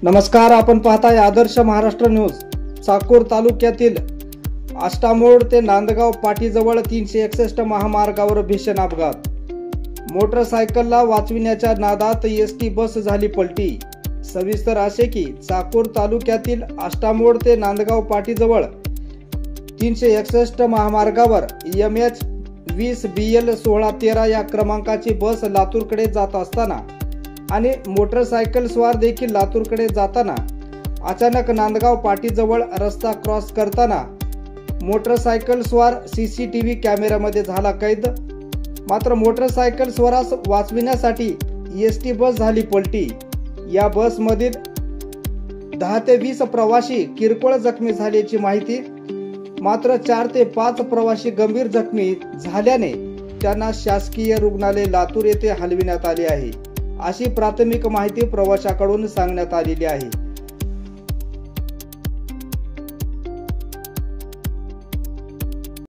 नमस्कार, आपण पाहताय आदर्श महाराष्ट्र न्यूज। चाकूर तालुक्यातील आष्टामोड ते नांदगाव पाटीजवळ 361 महामार्गावर भीषण अपघात। मोटरसायकलला वाचविण्याच्या नादात एसटी बस झाली पलटी। सविस्तर असे की चाकूर तालुक्यातील आष्टामोड ते नांदगाव पाटीजवळ 361 महामार्गावर MH 20 BL 1613 या क्रमांकाची बस लातूरकडे जात असताना आणि मोटरसायकल स्वार देखील लातूरकडे जाताना अचानक नांदगाव पाटीजवळ रस्ता क्रॉस करताना मोटरसायकल स्वार CCTV कॅमेऱ्यामध्ये झाला कैद। मात्र मोटरसायकल स्वारास वाचविण्यासाठी एसटी बस झाली पलटी। या बसमधील 10 ते 20 प्रवासी किरकोळ जखमी झाल्याची माहिती। मात्र 4 ते 5 प्रवासी गंभीर जखमी झाल्याने त्यांना शासकीय रुग्णालय लातूर येथे हलविण्यात आले आहे, अशी प्राथमिक माहिती प्रवाशाकडून सांगण्यात आलेली आहे।